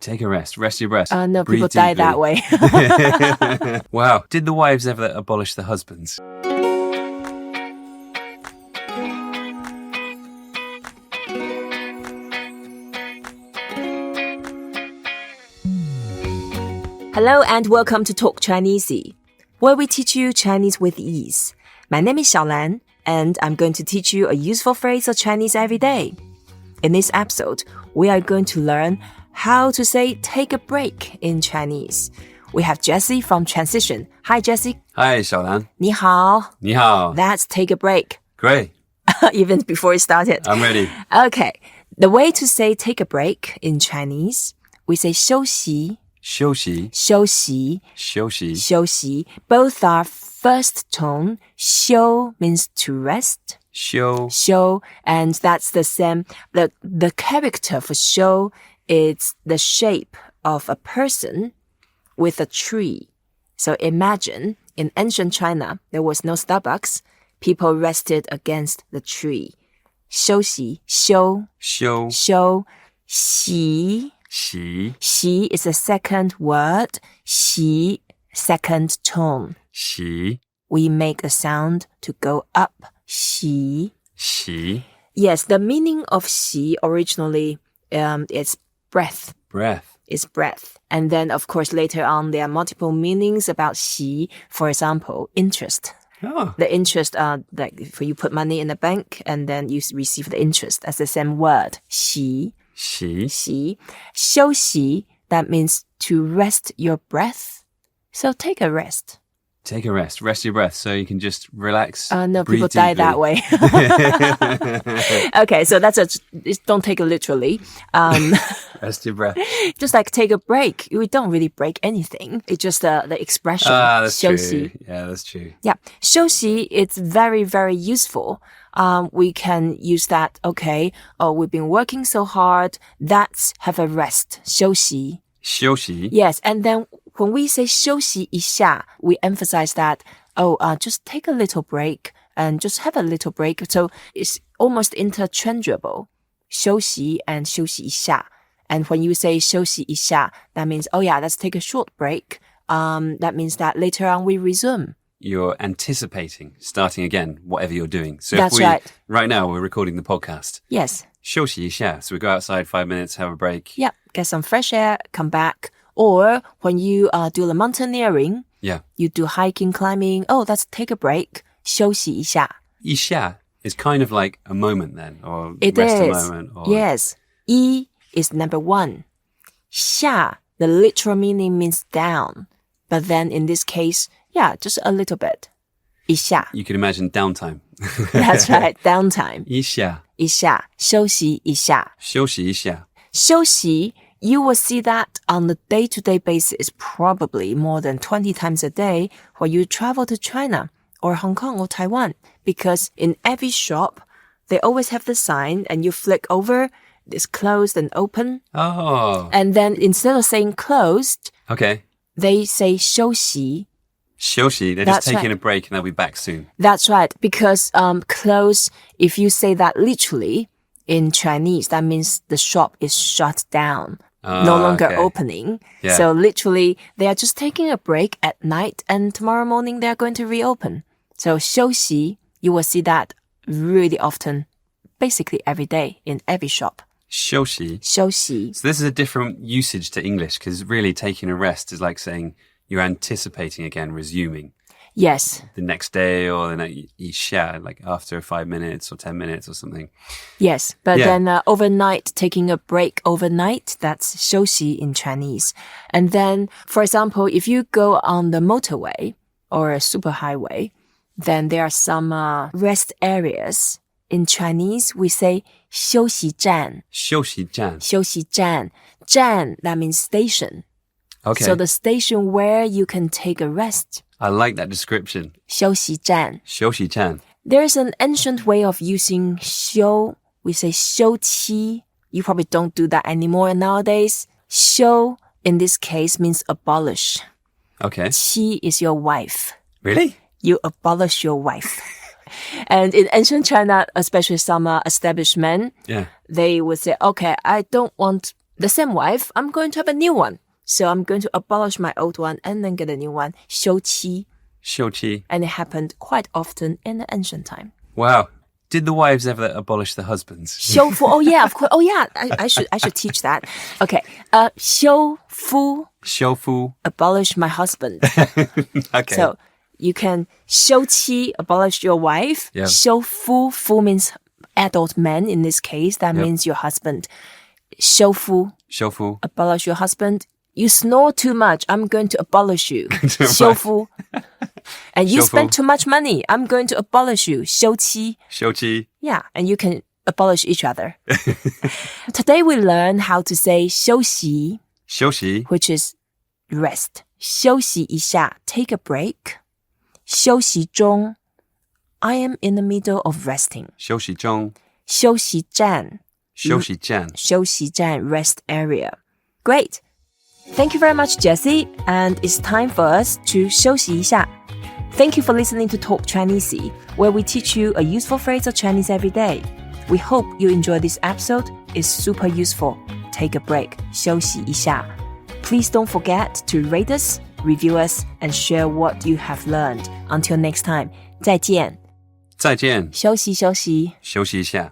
Take a rest. Rest your breath. No, Breathe people die deeply. that way. Wow. Did the wives ever abolish the husbands? Hello and welcome to Talk Chineasy, where we teach you Chinese with ease. My name is ShaoLan, and I'm going to teach you a useful phrase of Chinese every day. In this episode, we are going to learn how to say take a break in Chinese. We have Jesse from Transition. Hi, Jesse. Hi, ShaoLan. 你好. 你好. That's take a break. Great. Even before it started. I'm ready. Okay. The way to say take a break in Chinese, we say 休息. 休息.休息.休息.休息. Both are first tone. 休 means to rest. 休. 休, and that's the same. The character for 休, it's the shape of a person with a tree. So imagine in ancient China, there was no Starbucks. People rested against the tree. 休息, 休, 休. 休, 习. 习. 习 is a second word. 习, second tone. 习. We make a sound to go up. 习. 习. Yes, the meaning of 习originally is breath. Breath. Is breath. And then, of course, later on, there are multiple meanings about 习. For example, interest. Oh. The interest, like if you put money in the bank and then you receive the interest. That's the same word. 习. 习. 习. 休息, that means to rest your breath. So take a rest. Take a rest. Rest your breath so you can just relax. No, breathe people die deeply. that way. Okay, so don't take it literally. Rest your breath. Just like take a break. We don't really break anything. It's just the expression. That's 休 true. 息. Yeah, that's true. Yeah. 休息, it's very, very useful. We can use that, okay, we've been working so hard. Let's have a rest. 休息. 休息. Yes, and then when we say 休息一下, we emphasize that, just take a little break and just have a little break. So it's almost interchangeable. 休息 and 休息一下. And when you say 休息一下, that means, let's take a short break. That means that later on we resume. You're anticipating starting again, whatever you're doing. So That's if right. Right now, we're recording the podcast. Yes. 休息一下. So we go outside 5 minutes, have a break. Yeah, get some fresh air, come back. Or when you do the mountaineering, Yeah. you do hiking, climbing, let's take a break. 休息一下. 一下 is kind of like a moment then, or It rest is. a moment. Or... Yes. 一 is number one. 下, the literal meaning means down. But then in this case, just a little bit. 一下. You can imagine downtime. That's right, downtime. 一下. 一下, 休息一下. 休息一下. 休息, you will see that on a day-to-day basis, probably more than 20 times a day when you travel to China or Hong Kong or Taiwan. Because in every shop, they always have the sign and you flick over, it's closed and open. Oh. And then instead of saying closed, Okay. they say 休息. 休息. They're That's just taking right. a break and they'll be back soon. That's right. Because close, if you say that literally in Chinese, that means the shop is shut down. No longer okay. opening. Yeah. So literally, they are just taking a break at night and tomorrow morning they are going to reopen. So 休息, you will see that really often, basically every day in every shop. 休息. 休息. So this is a different usage to English because really taking a rest is like saying you're anticipating again, resuming. Yes. The next day or the next 一下, like after 5 minutes or 10 minutes or something. Yes. But Yeah. then overnight, taking a break overnight, that's 休息 in Chinese. And then, for example, if you go on the motorway or a superhighway, then there are some rest areas. In Chinese, we say 休息站.休息站. 休息站. 站, that means station. Okay. So the station where you can take a rest. I like that description. 休息站. 休息站. There's an ancient way of using 休. We say 休妻. You probably don't do that anymore nowadays. 休, in this case, means abolish. Okay. 妻 is your wife. Really? You abolish your wife. And in ancient China, especially some established men, Yeah. they would say, okay, I don't want the same wife, I'm going to have a new one. So I'm going to abolish my old one and then get a new one. 休妻. 休妻. And it happened quite often in the ancient time. Wow. Did the wives ever abolish the husbands? 修夫, oh yeah, of course. Oh yeah, I should teach that. Okay. 修夫. 修夫. Abolish my husband. Okay. So you can 休妻, abolish your wife. Yeah. 修夫, fu means adult man in this case. That means your husband. 修夫. 修夫. Abolish your husband. You snore too much. I'm going to abolish you. 修夫. And you spend too much money. I'm going to abolish you. 休妻. 休妻. Yeah, and you can abolish each other. Today we learn how to say 休息, 休息. which is rest. 休息一下, take a break. 休息中, I am in the middle of resting. 休息中. 休息站, 休息站. 休息站, rest area. Great. Thank you very much, Jesse. And it's time for us to 休息一下. Thank you for listening to Talk Chineasy, where we teach you a useful phrase of Chinese every day. We hope you enjoy this episode. It's super useful. Take a break. 休息一下. Please don't forget to rate us, review us, and share what you have learned. Until next time, 再见. 再见. 休息休息. 休息一下.